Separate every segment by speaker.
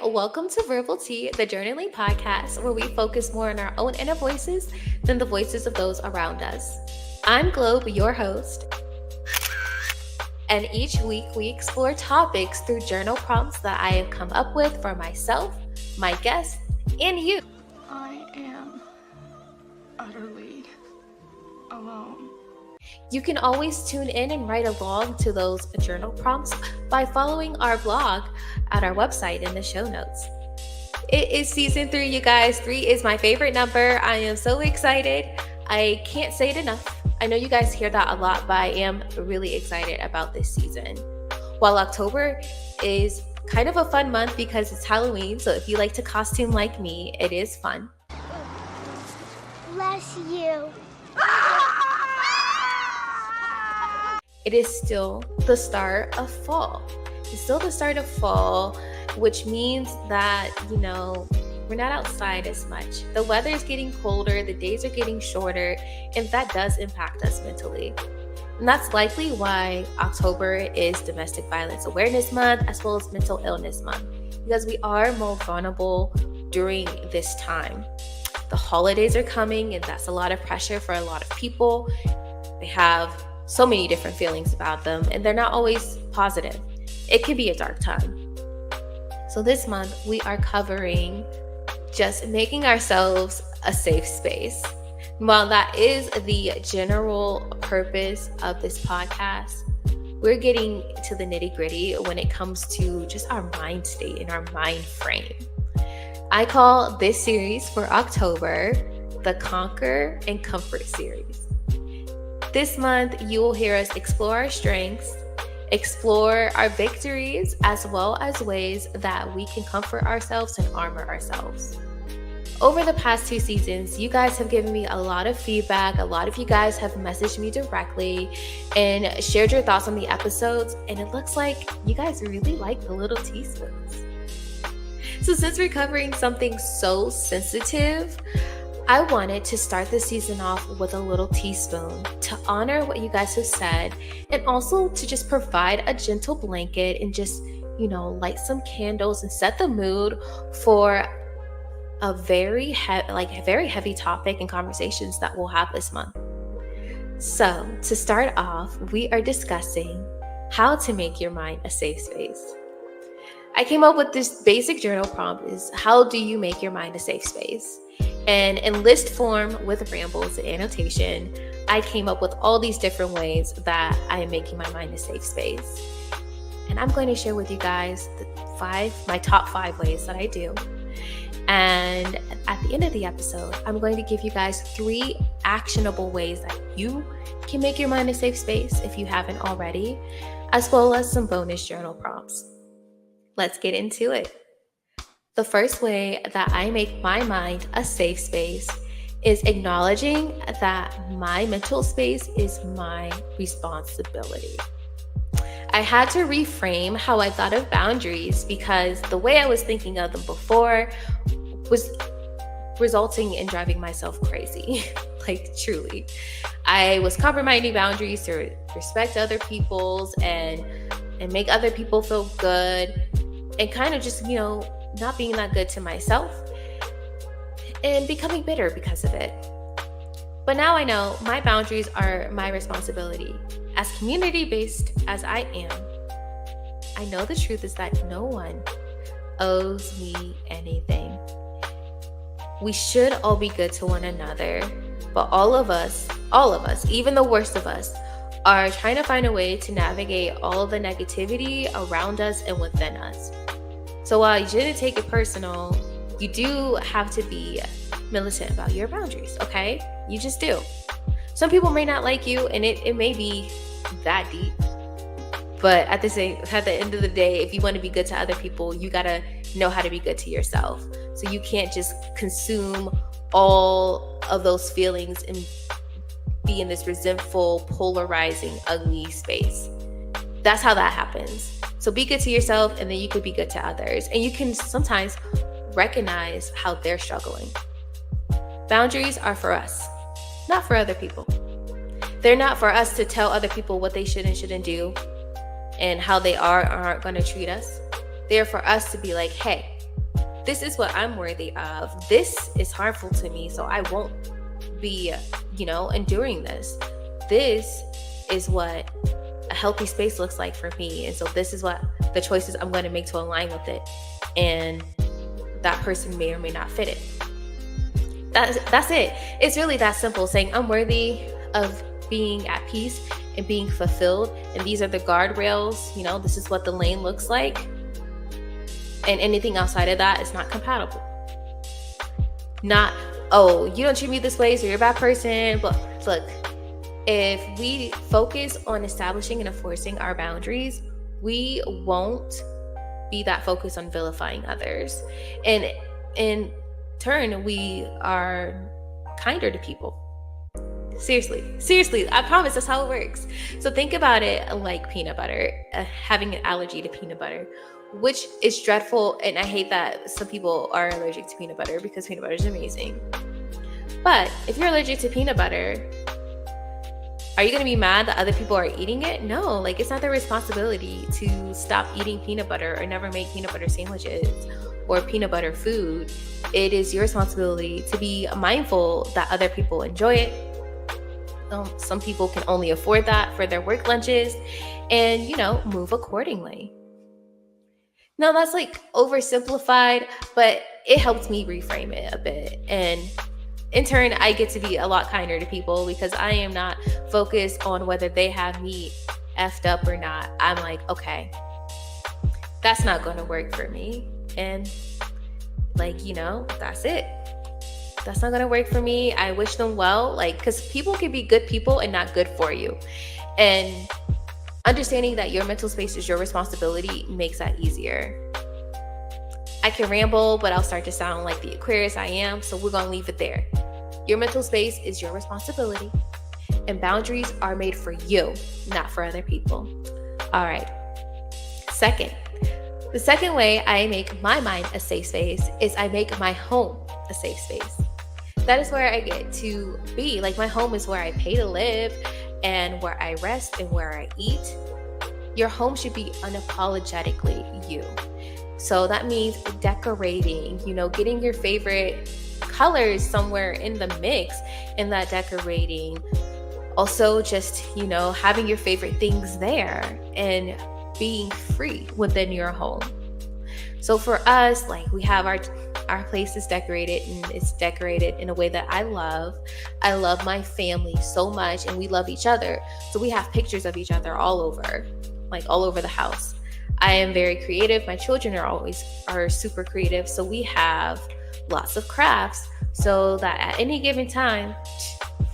Speaker 1: welcome to Verbal Tea, the journaling podcast where we focus more on our own inner voices than the voices of those around us. I'm Globe, your host, and each week we explore topics through journal prompts that I have come up with for myself, my guests, and you.
Speaker 2: I am utterly alone.
Speaker 1: You can always tune in and write along to those journal prompts by following our blog at our website in the show notes. It is season 3, you guys. 3 is my favorite number. I am so excited. I can't say it enough. I know you guys hear that a lot, but I am really excited about this season. While October is kind of a fun month because it's Halloween, so if you like to costume like me, it is fun.
Speaker 3: Bless you.
Speaker 1: It is still the start of fall. It's still the start of fall, which means that, we're not outside as much. The weather is getting colder, the days are getting shorter, and that does impact us mentally. And that's likely why October is Domestic Violence Awareness Month as well as Mental Illness Month, because we are more vulnerable during this time. The holidays are coming, and that's a lot of pressure for a lot of people. They have so many different feelings about them, and they're not always positive. It can be a dark time. So this month, we are covering just making ourselves a safe space. While that is the general purpose of this podcast, we're getting to the nitty-gritty when it comes to just our mind state and our mind frame. I call this series for October the Conquer and Comfort series. This month, you will hear us explore our strengths, explore our victories, as well as ways that we can comfort ourselves and armor ourselves. Over the past 2 seasons, you guys have given me a lot of feedback. A lot of you guys have messaged me directly and shared your thoughts on the episodes, and it looks like you guys really like the little teaspoons. So since we're covering something so sensitive, I wanted to start the season off with a little teaspoon to honor what you guys have said, and also to just provide a gentle blanket and just, light some candles and set the mood for a very heavy topic and conversations that we'll have this month. So to start off, we are discussing how to make your mind a safe space. I came up with this basic journal prompt: is how do you make your mind a safe space? And in list form with rambles and annotation, I came up with all these different ways that I am making my mind a safe space. And I'm going to share with you guys my top 5 ways that I do. And at the end of the episode, I'm going to give you guys 3 actionable ways that you can make your mind a safe space if you haven't already, as well as some bonus journal prompts. Let's get into it. The first way that I make my mind a safe space is acknowledging that my mental space is my responsibility. I had to reframe how I thought of boundaries because the way I was thinking of them before was resulting in driving myself crazy. Truly. I was compromising boundaries to respect other people's and make other people feel good, and kind of just, not being that good to myself and becoming bitter because of it. But now I know my boundaries are my responsibility. As community-based as I am, I know the truth is that no one owes me anything. We should all be good to one another, but all of us, even the worst of us, are trying to find a way to navigate all the negativity around us and within us. So while you shouldn't take it personal, you do have to be militant about your boundaries, okay? You just do. Some people may not like you, and it may be that deep. But at the end of the day, if you want to be good to other people, you gotta know how to be good to yourself. So you can't just consume all of those feelings and be in this resentful, polarizing, ugly space. That's how that happens. So be good to yourself, and then you could be good to others. And you can sometimes recognize how they're struggling. Boundaries are for us, not for other people. They're not for us to tell other people what they should and shouldn't do and how they are or aren't going to treat us. They're for us to be like, hey, this is what I'm worthy of. This is harmful to me, so I won't be, enduring this. This is what a healthy space looks like for me. And so this is what the choices I'm going to make to align with it. And that person may or may not fit it. That's it. It's really that simple, saying I'm worthy of being at peace and being fulfilled. And these are the guardrails, this is what the lane looks like. And anything outside of that is not compatible. Not, oh, you don't treat me this way, so you're a bad person. But look, if we focus on establishing and enforcing our boundaries, we won't be that focused on vilifying others. And in turn, we are kinder to people. Seriously, I promise that's how it works. So think about it like peanut butter, having an allergy to peanut butter, which is dreadful. And I hate that some people are allergic to peanut butter because peanut butter is amazing. But if you're allergic to peanut butter, are you going to be mad that other people are eating it? No, it's not their responsibility to stop eating peanut butter or never make peanut butter sandwiches or peanut butter food. It is your responsibility to be mindful that other people enjoy it. Some people can only afford that for their work lunches and, move accordingly. Now that's oversimplified, but it helped me reframe it a bit. And in turn, I get to be a lot kinder to people because I am not focused on whether they have me effed up or not. I'm like, okay, that's not going to work for me. And that's it. That's not going to work for me. I wish them well, because people can be good people and not good for you. And understanding that your mental space is your responsibility makes that easier. I can ramble, but I'll start to sound like the Aquarius I am, so we're going to leave it there. Your mental space is your responsibility, and boundaries are made for you, not for other people. All right. The second way I make my mind a safe space is I make my home a safe space. That is where I get to be. My home is where I pay to live and where I rest and where I eat. Your home should be unapologetically you. So that means decorating, getting your favorite colors somewhere in the mix in that decorating. Also just, having your favorite things there and being free within your home. So for us, we have our place is decorated, and it's decorated in a way that I love. I love my family so much, and we love each other. So we have pictures of each other all over the house. I am very creative. My children are super creative. So we have lots of crafts so that at any given time,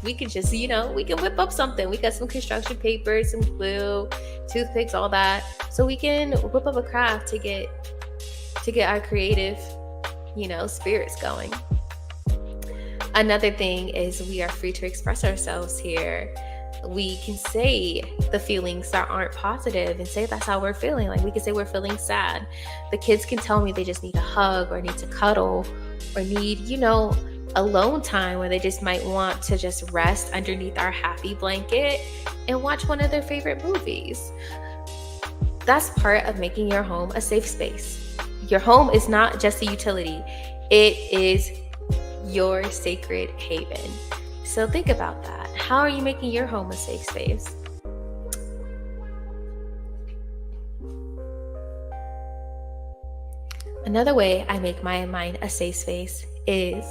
Speaker 1: we can just, we can whip up something. We got some construction paper, some glue, toothpicks, all that. So we can whip up a craft to get our creative, spirits going. Another thing is we are free to express ourselves here. We can say the feelings that aren't positive and say that's how we're feeling. We can say we're feeling sad. The kids can tell me they just need a hug or need to cuddle or need, alone time where they just might want to just rest underneath our happy blanket and watch one of their favorite movies. That's part of making your home a safe space. Your home is not just a utility. It is your sacred haven. So think about that. How are you making your home a safe space? Another way I make my mind a safe space is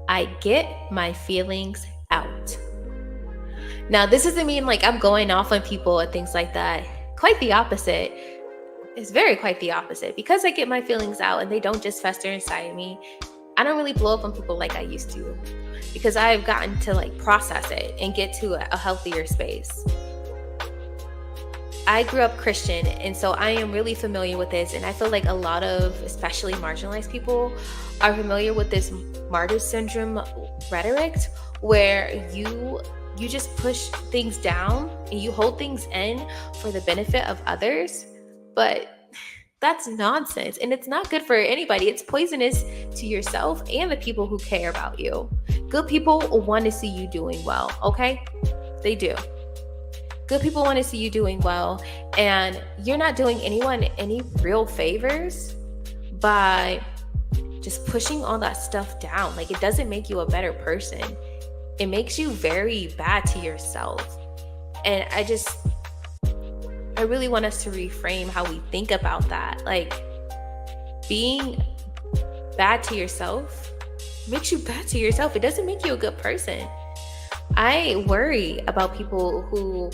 Speaker 1: I get my feelings out. Now, this doesn't mean I'm going off on people and things like that. Quite the opposite. It's very quite the opposite. Because I get my feelings out and they don't just fester inside me, I don't really blow up on people like I used to. Because I've gotten to process it and get to a healthier space. I grew up Christian, and so I am really familiar with this. And I feel like a lot of, especially marginalized people, are familiar with this martyr syndrome rhetoric where you just push things down and you hold things in for the benefit of others. But that's nonsense, and it's not good for anybody. It's poisonous to yourself and the people who care about you. Good people want to see you doing well, okay? They do. Good people want to see you doing well, and you're not doing anyone any real favors by just pushing all that stuff down. Like, it doesn't make you a better person. It makes you very bad to yourself. And I really want us to reframe how we think about that. Like, being bad to yourself makes you bad to yourself. It doesn't make you a good person. I worry about people who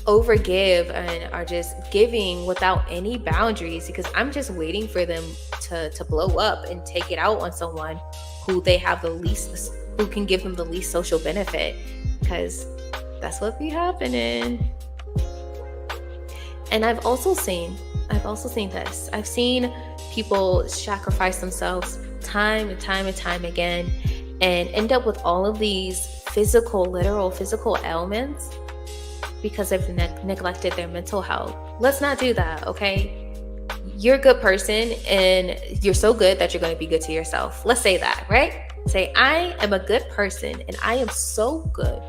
Speaker 1: overgive and are just giving without any boundaries, because I'm just waiting for them to blow up and take it out on someone who can give them the least social benefit, because that's what be happening. And I've also seen this. I've seen people sacrifice themselves time and time again and end up with all of these literal physical ailments because they've neglected their mental health. Let's not do that, okay? You're a good person and you're so good that you're going to be good to yourself. Let's say that, right? Say, I am a good person and I am so good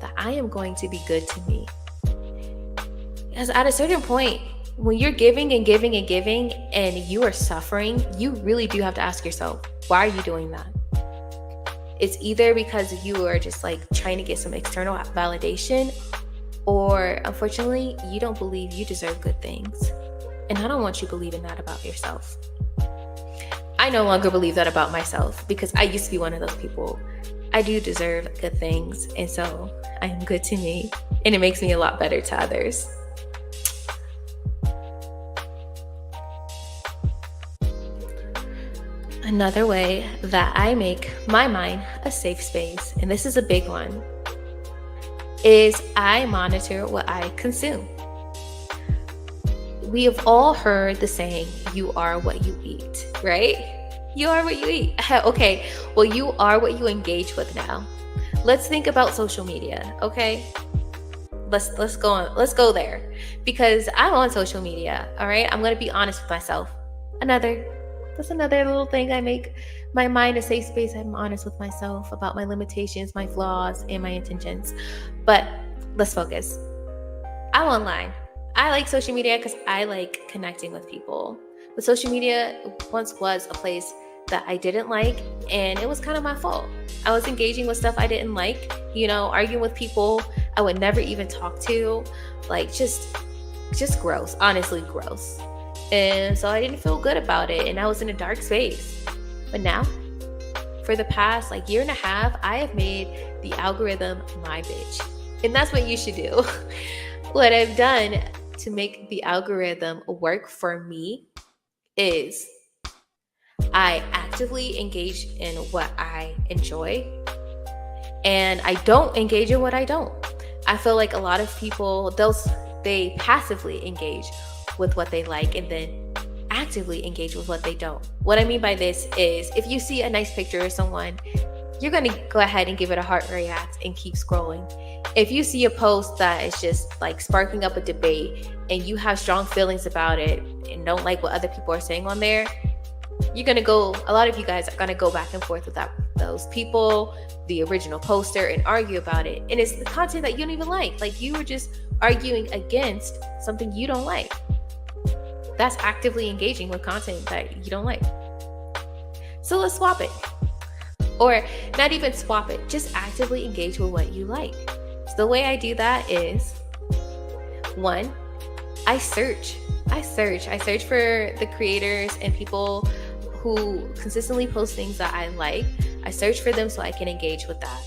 Speaker 1: that I am going to be good to me. Because at a certain point, when you're giving and giving and giving and you are suffering, you really do have to ask yourself, why are you doing that? It's either because you are just like trying to get some external validation, or unfortunately, you don't believe you deserve good things. And I don't want you believing that about yourself. I no longer believe that about myself, because I used to be one of those people. I do deserve good things, and so I am good to me, and it makes me a lot better to others. Another way that I make my mind a safe space, and this is a big one, is I monitor what I consume. We have all heard the saying, you are what you eat, right? You are what you eat. Okay, well, you are what you engage with now. Let's think about social media, okay? Let's go there, because I'm on social media, all right? I'm going to be honest with myself. That's another little thing I make my mind a safe space. I'm honest with myself about my limitations, my flaws, and my intentions. But let's focus. I'm online. I like social media because I like connecting with people. But social media once was a place that I didn't like, and it was kind of my fault. I was engaging with stuff I didn't like, arguing with people I would never even talk to, like just gross, honestly gross. And so I didn't feel good about it, and I was in a dark space. But now, for the past year and a half, I have made the algorithm my bitch. And that's what you should do. What I've done to make the algorithm work for me is I actively engage in what I enjoy, and I don't engage in what I don't. I feel like a lot of people, they passively engage with what they like and then actively engage with what they don't. What I mean by this is, if you see a nice picture of someone, you're going to go ahead and give it a heart react and keep scrolling. If you see a post that is just sparking up a debate and you have strong feelings about it and don't like what other people are saying on there, a lot of you guys are going to go back and forth with those people, the original poster, and argue about it. And it's the content that you don't even like. You were just arguing against something you don't like. That's actively engaging with content that you don't like. So let's swap it. Or not even swap it, just actively engage with what you like. So the way I do that is, 1, I search for the creators and people who consistently post things that I like. I search for them so I can engage with that.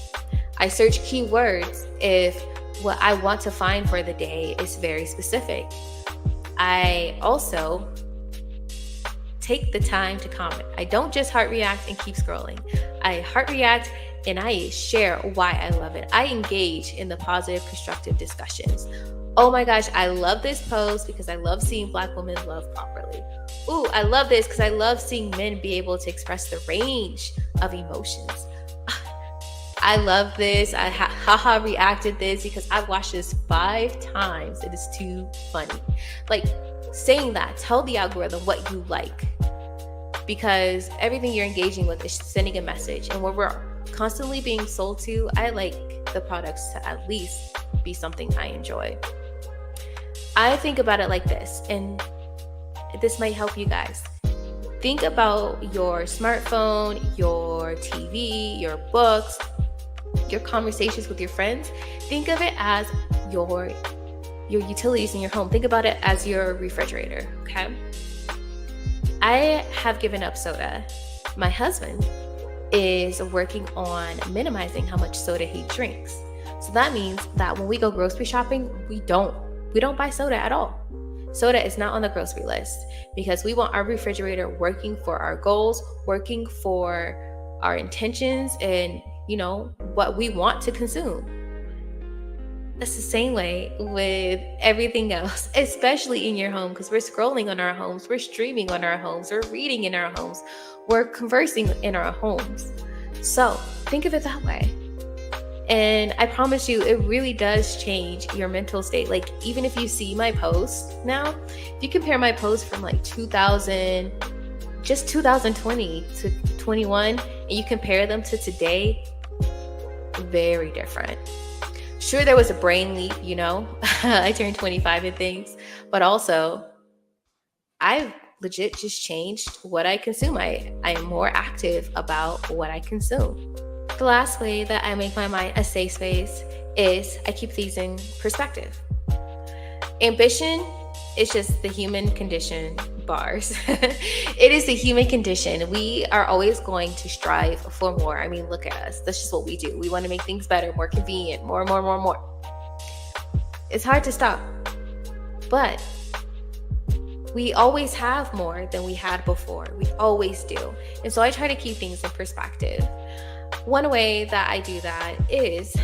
Speaker 1: I search keywords if what I want to find for the day is very specific. I also take the time to comment. I don't just heart react and keep scrolling. I heart react and I share why I love it. I engage in the positive, constructive discussions. Oh my gosh, I love this post because I love seeing Black women love properly. Ooh, I love this because I love seeing men be able to express the range of emotions. I love this. I haha reacted this because I've watched this 5 times. It is too funny. Saying that, tell the algorithm what you like, because everything you're engaging with is sending a message. And when we're constantly being sold to, I like the products to at least be something I enjoy. I think about it like this, and this might help you guys. Think about your smartphone, your TV, your books, your conversations with your friends. Think of it as your utilities in your home. Think about it as your refrigerator, okay? I have given up soda. My husband is working on minimizing how much soda he drinks. So that means that when we go grocery shopping, we don't buy soda at all. Soda is not on the grocery list because we want our refrigerator working for our goals, working for our intentions, and what we want to consume. That's the same way with everything else, especially in your home, because we're scrolling on our homes, we're streaming on our homes, we're reading in our homes, we're conversing in our homes. So think of it that way. And I promise you, it really does change your mental state. Like, even if you see my posts now, if you compare my posts from like 2020 to 21, and you compare them to today, very different. Sure, there was a brain leap, I turned 25 and things, but also I've legit just changed what I consume. I am more active about what I consume. The last way that I make my mind a safe space is I keep things in perspective. Ambition is just the human condition, bars. It is the human condition. We are always going to strive for more. I mean, look at us. That's just what we do. We want to make things better, more convenient, more. It's hard to stop, but we always have more than we had before. We always do. And so I try to keep things in perspective. One way that I do that is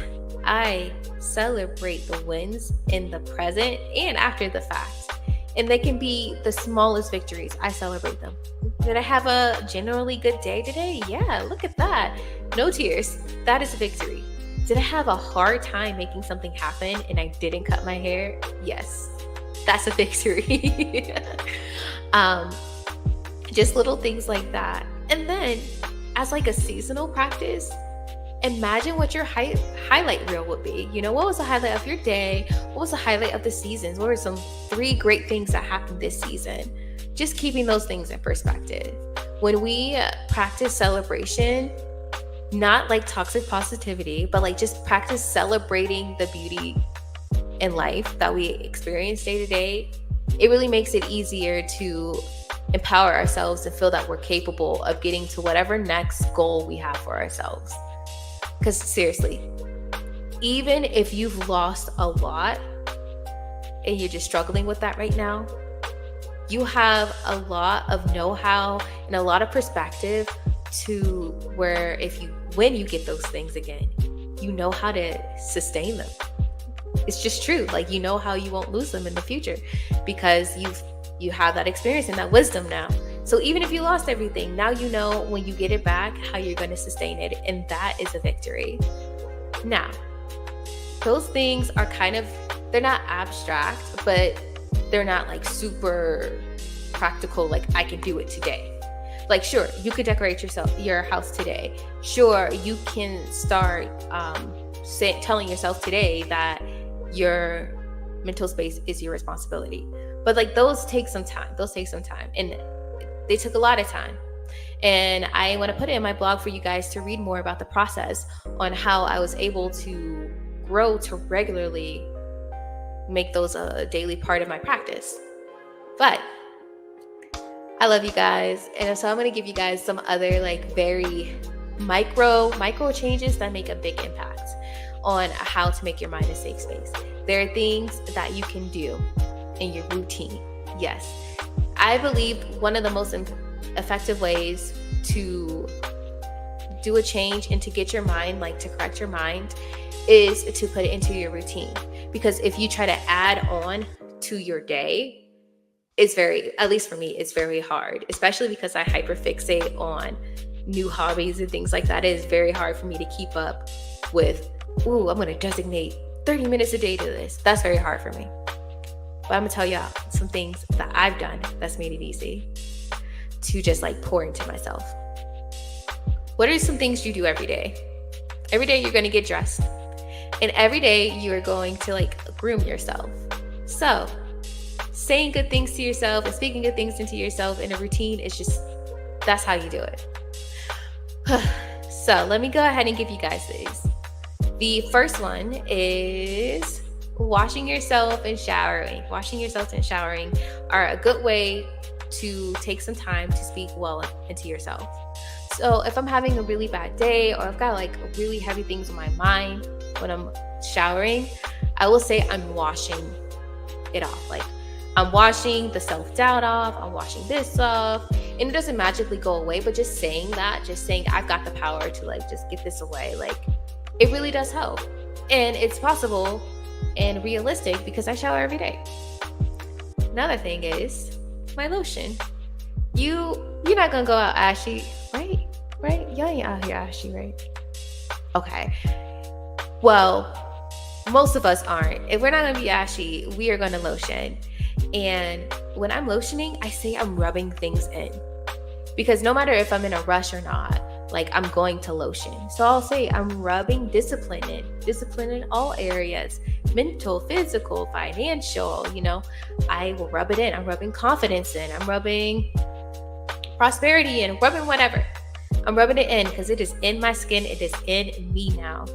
Speaker 1: I celebrate the wins in the present and after the fact. And they can be the smallest victories. I celebrate them. Did I have a generally good day today? Yeah, look at that. No tears. That is a victory. Did I have a hard time making something happen and I didn't cut my hair? Yes, that's a victory. Just little things like that. And then as like a seasonal practice, imagine what your highlight reel would be. What was the highlight of your day? What was the highlight of the seasons? What were some 3 great things that happened this season? Just keeping those things in perspective. When we practice celebration, not like toxic positivity, but like just practice celebrating the beauty in life that we experience day to day, it really makes it easier to empower ourselves and feel that we're capable of getting to whatever next goal we have for ourselves. Because seriously, even if you've lost a lot and you're just struggling with that right now, you have a lot of know-how and a lot of perspective to where when you get those things again, you know how to sustain them. It's just true. Like, how you won't lose them in the future because you have that experience and that wisdom now. So even if you lost everything, now you know when you get it back how you're going to sustain it, and that is a victory. Now, those things are they're not abstract, but they're not like super practical, like I can do it today. Like, sure, you could decorate your house today. Sure, you can start telling yourself today that your mental space is your responsibility. But like those take some time. And they took a lot of time. And I want to put it in my blog for you guys to read more about the process on how I was able to grow to regularly make those a daily part of my practice. But I love you guys. And so I'm going to give you guys some other like very micro changes that make a big impact on how to make your mind a safe space. There are things that you can do in your routine. Yes. I believe one of the most effective ways to do a change and to get your mind, like to correct your mind, is to put it into your routine. Because if you try to add on to your day, at least for me, it's very hard, especially because I hyperfixate on new hobbies and things like that. It is very hard for me to keep up with, I'm going to designate 30 minutes a day to this. That's very hard for me. But I'm going to tell y'all some things that I've done that's made it easy to just like pour into myself. What are some things you do every day? Every day you're going to get dressed. And every day you are going to like groom yourself. So saying good things to yourself and speaking good things into yourself in a routine is just That's how you do it. So let me go ahead and give you guys these. The first one is washing yourself and showering. Washing yourself and showering are a good way to take some time to speak well into yourself. So if I'm having a really bad day, or I've got like really heavy things on my mind when I'm showering, I will say I'm washing it off. Like, I'm washing the self-doubt off, I'm washing this off, and it doesn't magically go away, but just saying I've got the power to like just get this away, like it really does help. And it's possible and realistic because I shower every day. Another thing is my lotion. You're not gonna go out ashy, right? Y'all ain't out here ashy, right? Okay. Well, most of us aren't. If we're not gonna be ashy, we are gonna lotion. And when I'm lotioning, I say I'm rubbing things in, because no matter if I'm in a rush or not, like, I'm going to lotion. So I'll say I'm rubbing discipline in all areas, mental, physical, financial, I will rub it in. I'm rubbing confidence in, I'm rubbing prosperity in, rubbing whatever. I'm rubbing it in because it is in my skin. It is in me now.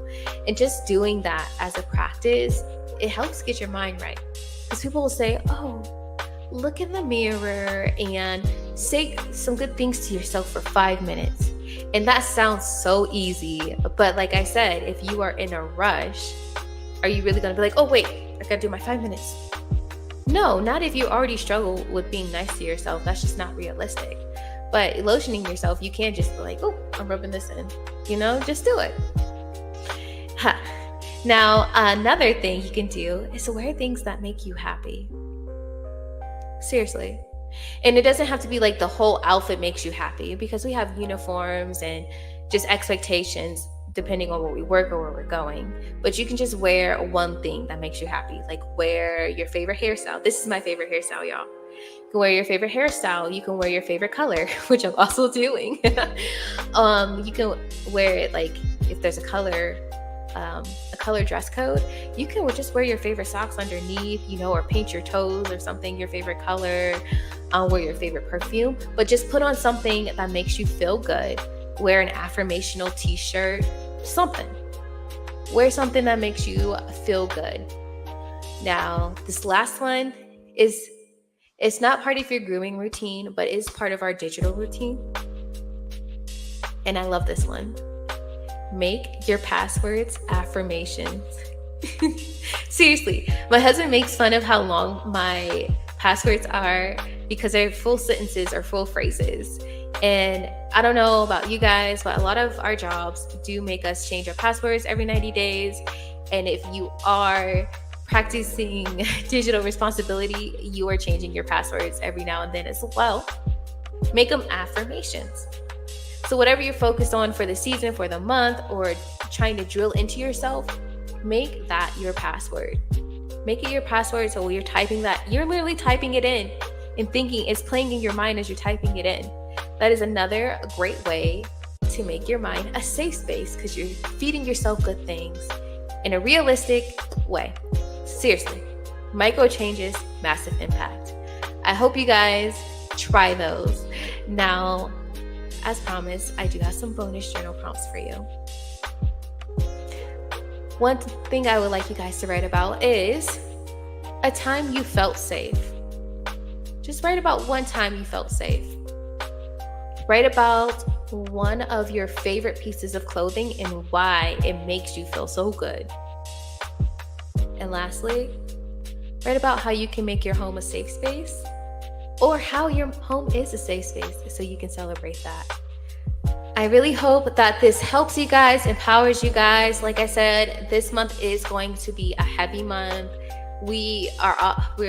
Speaker 1: And just doing that as a practice, it helps get your mind right. Because people will say, oh, look in the mirror and say some good things to yourself for 5 minutes. And that sounds so easy. But like I said, if you are in a rush, are you really going to be like, oh, wait, I got to do my 5 minutes? No, not if you already struggle with being nice to yourself. That's just not realistic. But lotioning yourself, you can't just be like, oh, I'm rubbing this in. Just do it. Now, another thing you can do is to wear things that make you happy. Seriously. And it doesn't have to be like the whole outfit makes you happy, because we have uniforms and just expectations depending on where we work or where we're going. But you can just wear one thing that makes you happy. Like, wear your favorite hairstyle. This is my favorite hairstyle, y'all. You can wear your favorite hairstyle. You can wear your favorite color, which I'm also doing. You can wear it, like, if there's a color dress code, you can just wear your favorite socks underneath, or paint your toes or something, your favorite color, wear your favorite perfume, but just put on something that makes you feel good. Wear an affirmational t-shirt, something. Wear something that makes you feel good. Now, this last one it's not part of your grooming routine, but is part of our digital routine. And I love this one. Make your passwords affirmations. Seriously, my husband makes fun of how long my passwords are because they're full sentences or full phrases. And I don't know about you guys, but a lot of our jobs do make us change our passwords every 90 days. And if you are practicing digital responsibility, you are changing your passwords every now and then as well. Make them affirmations. So whatever you're focused on for the season, for the month, or trying to drill into yourself, make that your password. Make it your password, so when you're typing that, you're literally typing it in and thinking it's playing in your mind as you're typing it in. That is another great way to make your mind a safe space, because you're feeding yourself good things in a realistic way. Seriously, micro changes, massive impact. I hope you guys try those. Now, as promised, I do have some bonus journal prompts for you. One thing I would like you guys to write about is a time you felt safe. Just write about one time you felt safe. Write about one of your favorite pieces of clothing and why it makes you feel so good. And lastly, write about how you can make your home a safe space, or how your home is a safe space so you can celebrate that. I really hope that this helps you guys, empowers you guys. Like I said, this month is going to be a heavy month. We are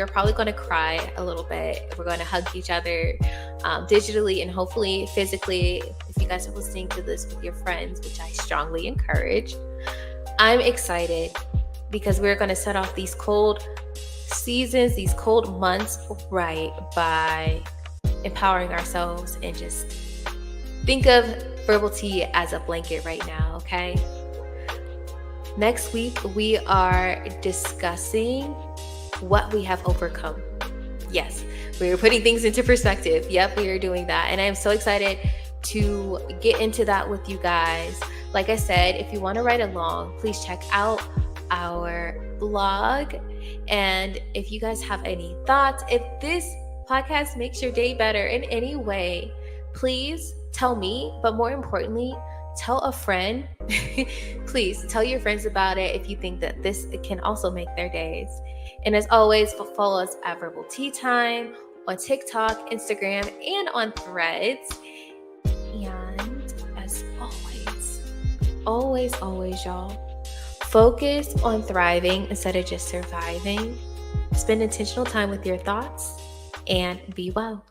Speaker 1: probably going to cry a little bit. We're going to hug each other digitally and hopefully physically, if you guys are listening to this with your friends, which I strongly encourage. I'm excited because we're going to set off these cold seasons, these cold months right by empowering ourselves, and just think of Verbal Tea as a blanket right now, okay? Next week, we are discussing what we have overcome. Yes, We are putting things into perspective. Yep, we are doing that. And I am so excited to get into that with you guys. Like I said, if you want to ride along, please check out our blog. And if you guys have any thoughts, if this podcast makes your day better in any way, please tell me, but more importantly, tell a friend. Please tell your friends about it if you think that this can also make their days. And as always, follow us at Verbal Tea Time on TikTok, Instagram, and on Threads. And as always, y'all, focus on thriving instead of just surviving. Spend intentional time with your thoughts and be well.